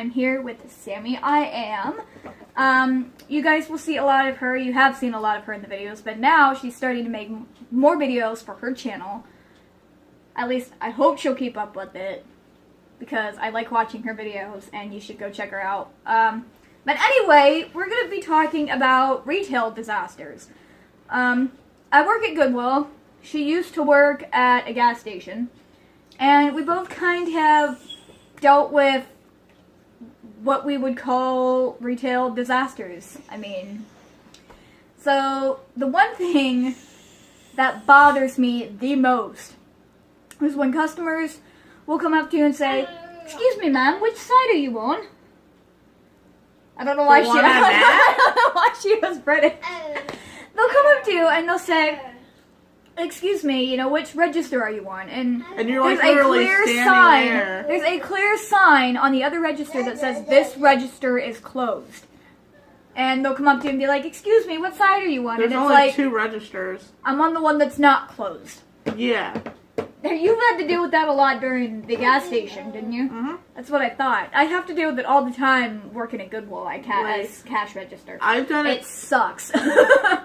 I'm here with Sammy. You guys will see a lot of her. You have seen a lot of her in the videos, but now she's starting to make more videos for her channel. At least, I hope she'll keep up with it, because I like watching her videos, and you should go check her out. But anyway, we're going to be talking about retail disasters. I work at Goodwill. She used to work at a gas station. And we both kind of have dealt with what we would call retail disasters. So the one thing that bothers me the most is when customers will come up to you and say, "Excuse me, ma'am, which side are you on?" I don't know why she was British. They'll come up to you and they'll say, "Excuse me, which register are you on?" And you're like literally standing there. There's a clear sign on the other register that says, "This register is closed." And they'll come up to you and be like, "Excuse me, what side are you on?" There's and it's only like, 2 registers. "I'm on the one that's not closed." Yeah. You've had to deal with that a lot during the gas station, didn't you? Mm-hmm. That's what I thought. I have to deal with it all the time working at Goodwill as cash register. I've done it. It sucks.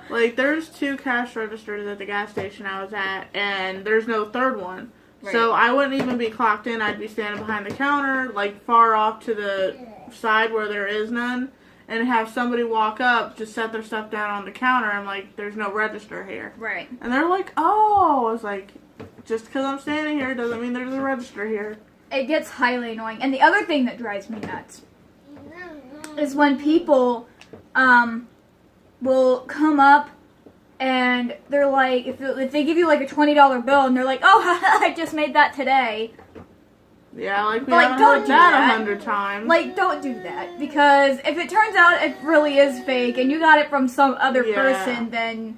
Like, there's 2 cash registers at the gas station I was at, and there's no third one. Right. So I wouldn't even be clocked in. I'd be standing behind the counter, like, far off to the side where there is none, and have somebody walk up, just set their stuff down on the counter. I'm like, "There's no register here." Right. And they're like, "Oh." I was like, just because I'm standing here doesn't mean there's a register here. It gets highly annoying. And the other thing that drives me nuts is when people will come up and they're like, if they give you like a $20 bill and they're like, "Oh, I just made that today." Yeah, like we haven't heard that 100 times. Like, don't do that. Because if it turns out it really is fake and you got it from some other person, then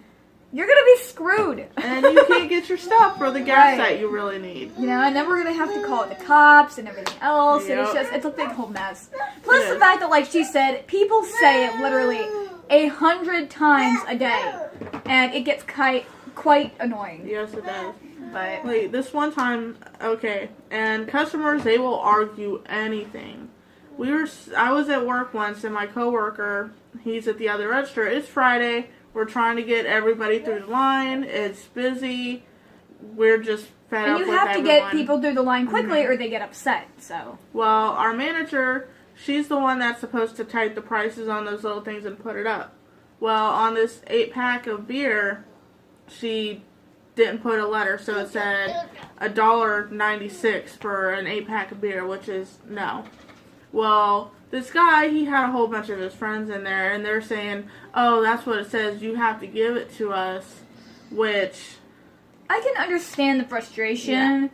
you're going to be screwed. And you can't get your stuff for the gas that you really need. And then we're going to have to call the cops and everything else. Yep. And it's a big whole mess. Plus the fact that, like she said, people say it literally 100 times a day. And it gets quite annoying. Yes, it does. But like, this one time, okay, and customers, they will argue anything. I was at work once, and my coworker, he's at the other register. It's Friday. We're trying to get everybody through the line. It's busy. We're just fed up with everyone. And you have to get people through the line quickly or they get upset, so. Well, our manager, she's the one that's supposed to type the prices on those little things and put it up. Well, on this 8-pack of beer, she didn't put a letter, so it said $1.96 for an 8-pack of beer, which is no. Well, this guy, he had a whole bunch of his friends in there, and they're saying, "Oh, that's what it says, you have to give it to us," which I can understand the frustration,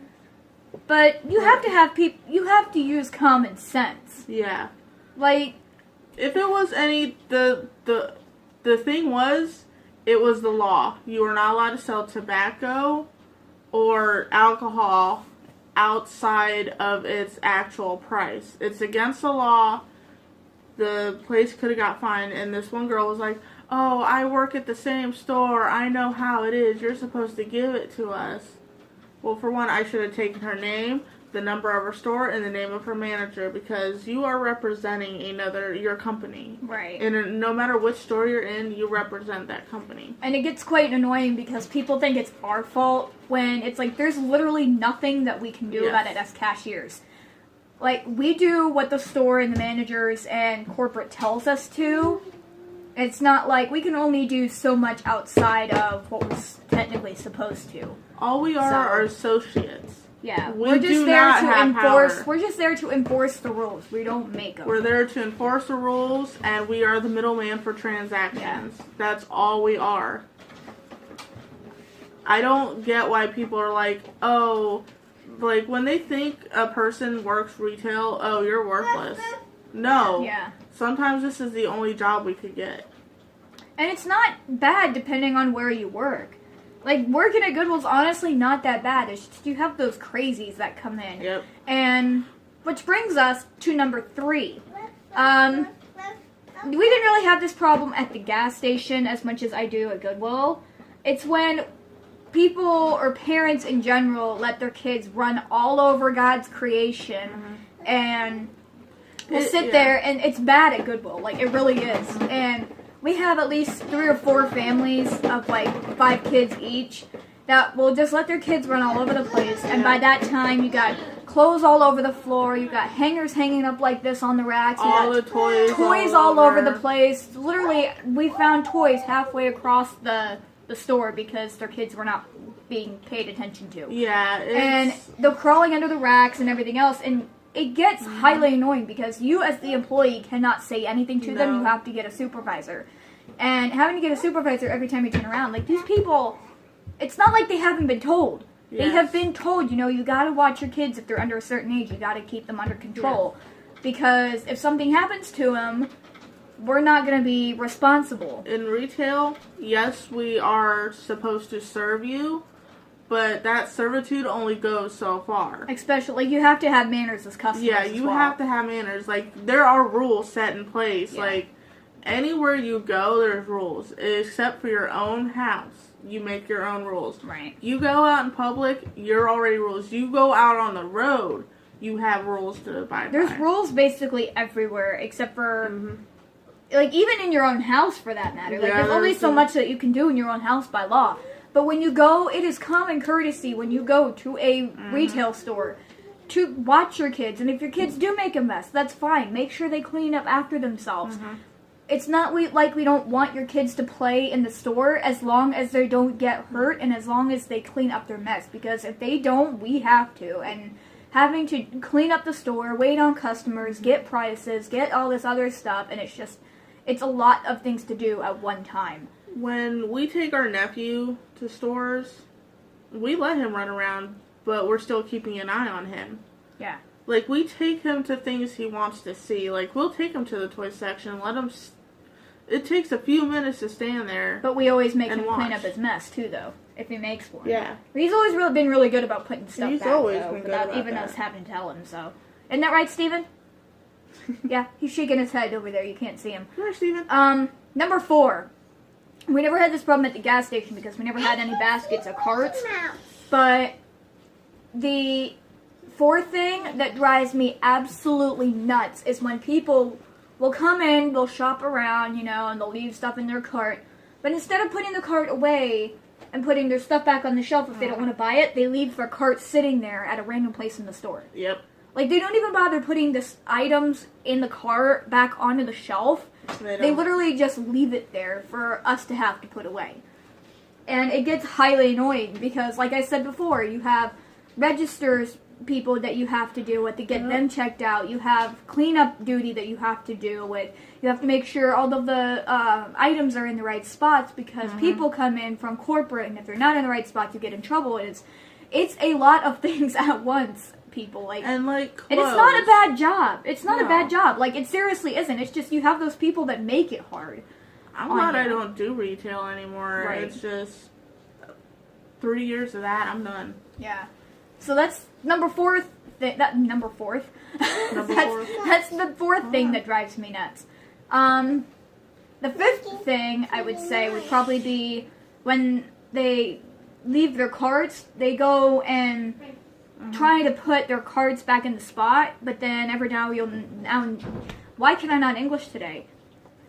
but you have to have you have to use common sense. Yeah. Like, if it was the thing was, it was the law. You were not allowed to sell tobacco or alcohol outside of its actual price. It's against the law. The place could have got fined, and this one girl was like, "Oh, I work at the same store. I know how it is. You're supposed to give it to us." Well, for one, I should have taken her name, the number of her store, and the name of her manager, because you are representing your company. Right. And no matter which store you're in, you represent that company. And it gets quite annoying because people think it's our fault when it's like there's literally nothing that we can do about it as cashiers. Like, we do what the store and the managers and corporate tells us to. It's not like we can only do so much outside of what we're technically supposed to. All we are associates. Yeah, we're just there to enforce. We're just there to enforce the rules. We don't make them. We're there to enforce the rules, and we are the middleman for transactions. Yeah. That's all we are. I don't get why people are like, "Oh," like when they think a person works retail, "Oh, you're worthless." No. Yeah. Sometimes this is the only job we could get. And it's not bad depending on where you work. Like, working at Goodwill's honestly not that bad. It's just you have those crazies that come in. Yep. And, which brings us to number 3. We didn't really have this problem at the gas station as much as I do at Goodwill. It's when people or parents in general let their kids run all over God's creation and will sit there, and it's bad at Goodwill. Like, it really is. And we have at least 3 or 4 families of, like, 5 kids each that will just let their kids run all over the place. And by that time, you got clothes all over the floor. You got hangers hanging up like this on the racks. You all got the toys all over the place. Literally, we found toys halfway across the store because their kids were not being paid attention to. Yeah. And they're crawling under the racks and everything else. And it gets highly annoying because you as the employee cannot say anything to them. You have to get a supervisor. And having to get a supervisor every time you turn around, like, these people, it's not like they haven't been told. They have been told, you know, you gotta watch your kids if they're under a certain age. You gotta keep them under control. Because if something happens to them, we're not gonna be responsible. In retail, yes, we are supposed to serve you, but that servitude only goes so far. Especially, like, you have to have manners as customers. Yeah, you have to have manners. Like, there are rules set in place. Yeah. Like, anywhere you go, there's rules. Except for your own house. You make your own rules. Right. You go out in public, you're already rules. You go out on the road, you have rules to abide by. There's rules basically everywhere, except for, like, even in your own house, for that matter. Like, there's only so much that you can do in your own house by law. But when you go, it is common courtesy when you go to a retail store to watch your kids. And if your kids do make a mess, that's fine. Make sure they clean up after themselves. It's not like we don't want your kids to play in the store as long as they don't get hurt and as long as they clean up their mess. Because if they don't, we have to. And having to clean up the store, wait on customers, get prices, get all this other stuff, and it's a lot of things to do at one time. When we take our nephew to stores, we let him run around, but we're still keeping an eye on him. Yeah. Like, we take him to things he wants to see. Like, we'll take him to the toy section, let him... It takes a few minutes to stand there. But we always make him watch. clean up his mess, too, though, if he makes one. Yeah. He's always been really good about putting stuff He's back, always though, been good without about even that. us having to tell him, so. Isn't that right, Steven? Yeah, he's shaking his head over there. You can't see him. Come here, Steven. Number 4. We never had this problem at the gas station because we never had any baskets or carts. But the 4th thing that drives me absolutely nuts is when people will come in, they'll shop around, you know, and they'll leave stuff in their cart. But instead of putting the cart away and putting their stuff back on the shelf if they don't want to buy it, they leave their cart sitting there at a random place in the store. Yep. Like, they don't even bother putting the items in the cart back onto the shelf. They literally just leave it there for us to have to put away. And it gets highly annoying because, like I said before, you have registers people that you have to deal with to get them checked out. You have cleanup duty that you have to deal with. You have to make sure all of the items are in the right spots because people come in from corporate, and if they're not in the right spots, you get in trouble. It's a lot of things at once. People and like clothes. And it's not a bad job. It's not a bad job. Like, it seriously isn't. It's just you have those people that make it hard. I'm glad I don't do retail anymore. Right. It's just 3 years of that, I'm done. Yeah. So that's number 4th. Number 4th. That's the 4th thing that drives me nuts. The 5th thing I would say would probably be when they leave their carts, they go and try to put their cards back in the spot, but then every now why can I not English today?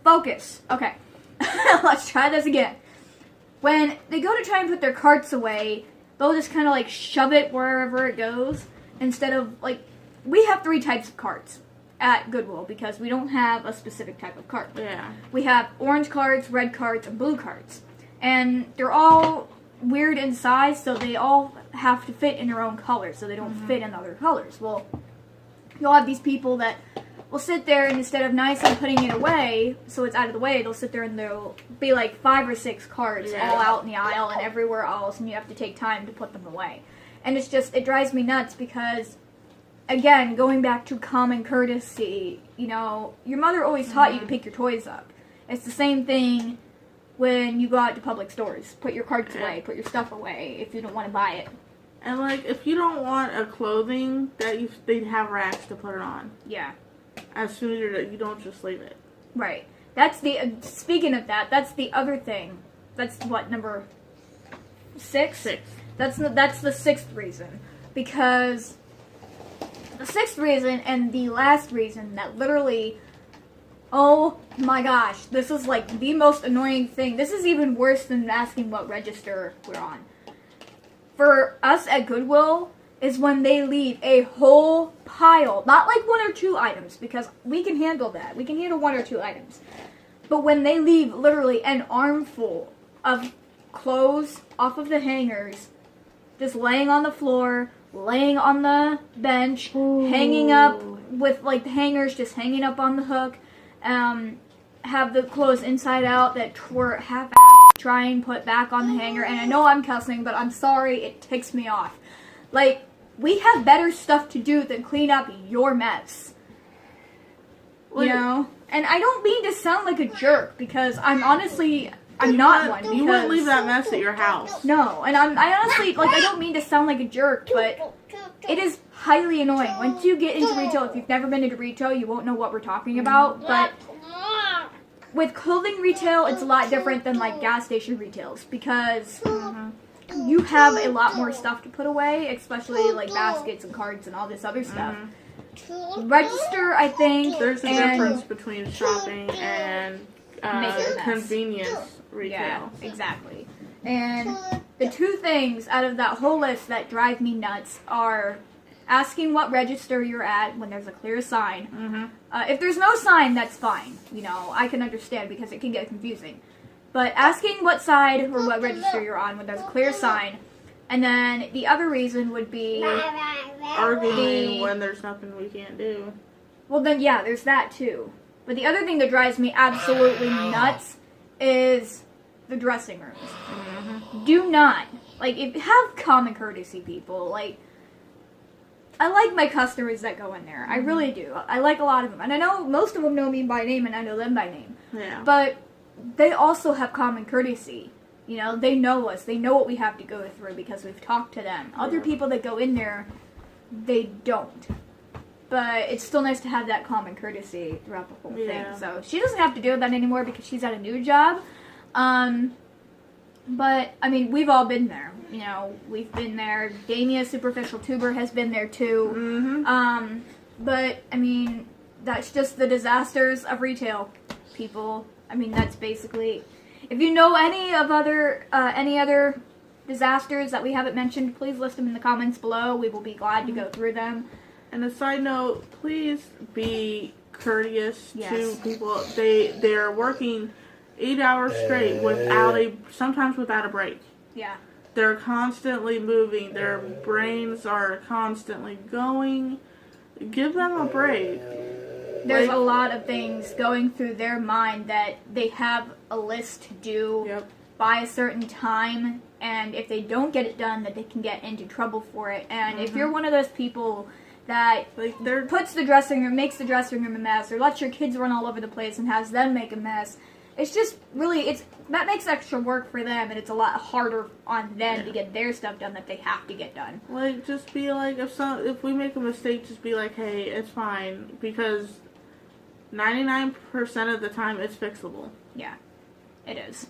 Focus. Okay. Let's try this again. When they go to try and put their carts away, they'll just kind of like shove it wherever it goes instead of, like, we have 3 types of carts at Goodwill because we don't have a specific type of cart. Yeah. We have orange carts, red carts, and blue carts. And they're all weird in size, so they all have to fit in their own colors, so they don't fit in other colors. Well, you'll have these people that will sit there, and instead of nicely putting it away, so it's out of the way, they'll sit there and there'll be like 5 or 6 cards all out in the aisle and everywhere else, and you have to take time to put them away. And it's just, it drives me nuts because, again, going back to common courtesy, you know, your mother always taught you to pick your toys up. It's the same thing when you go out to public stores. Put your carts away, put your stuff away if you don't want to buy it. And, like, if you don't want a clothing, they'd have racks to put it on. Yeah. As soon as you don't just leave it. Right. That's the, speaking of that, that's the other thing. That's what, number 6? 6. That's the 6th reason. Because the sixth reason and the last reason that literally, oh my gosh, this is like the most annoying thing. This is even worse than asking what register we're on. For us at Goodwill is when they leave a whole pile, not like 1 or 2 items, because we can handle that. We can handle 1 or 2 items. But when they leave literally an armful of clothes off of the hangers, just laying on the floor, laying on the bench, hanging up with like the hangers just hanging up on the hook, have the clothes inside out that were half-assed, try and put back on the hanger. And I know I'm cussing, but I'm sorry, it ticks me off. Like, we have better stuff to do than clean up your mess. You know? And I don't mean to sound like a jerk, because I'm honestly, I'm not one. You wouldn't leave that mess at your house. No, and I honestly, like, I don't mean to sound like a jerk, but it is highly annoying. Once you get into retail, if you've never been into retail, you won't know what we're talking about, but with clothing retail, it's a lot different than, like, gas station retails, because you have a lot more stuff to put away, especially, like, baskets and cards and all this other stuff. Register, I think, there's a difference between shopping and convenience retail. Yeah, exactly. And the 2 things out of that whole list that drive me nuts are asking what register you're at when there's a clear sign. If there's no sign, that's fine. You know, I can understand because it can get confusing. But asking what side or what register you're on when there's a clear sign. And then the other reason would be arguing when there's nothing we can't do. Well, then, yeah, there's that too. But the other thing that drives me absolutely nuts is the dressing rooms. Do not, like, have common courtesy, people. Like, I like my customers that go in there. I really do. I like a lot of them. And I know most of them know me by name, and I know them by name. Yeah. But they also have common courtesy. You know, they know us. They know what we have to go through because we've talked to them. Other people that go in there, they don't. But it's still nice to have that common courtesy throughout the whole thing. So she doesn't have to do that anymore because she's at a new job. But, I mean, we've all been there. You know, we've been there. Damia, Superficial Tuber, has been there too. But, I mean, that's just the disasters of retail, people. I mean, that's basically... If you know any other disasters that we haven't mentioned, please list them in the comments below. We will be glad to go through them. And a side note, please be courteous to people. They're working 8 hours straight sometimes without a break. Yeah. They're constantly moving. Their brains are constantly going. Give them a break. There's a lot of things going through their mind that they have a list to do by a certain time, and if they don't get it done, that they can get into trouble for it. And if you're one of those people that makes the dressing room a mess, or lets your kids run all over the place and has them make a mess, it's just really, that makes extra work for them, and it's a lot harder on them to get their stuff done that they have to get done. Like, just be like, if we make a mistake, just be like, hey, it's fine, because 99% of the time it's fixable. Yeah, it is.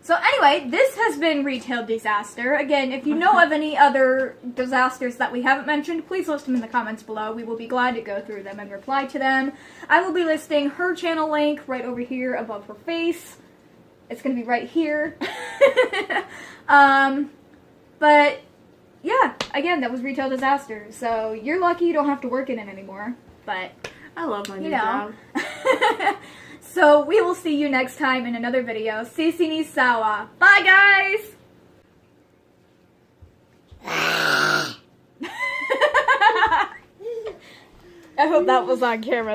So anyway, this has been Retail Disaster. Again, if you know of any other disasters that we haven't mentioned, please list them in the comments below. We will be glad to go through them and reply to them. I will be listing her channel link right over here above her face. It's going to be right here. But yeah, again, that was Retail Disaster. So you're lucky you don't have to work in it anymore. But I love my new job. So we will see you next time in another video. Sisi ni sawa. Bye, guys! I hope that was on camera.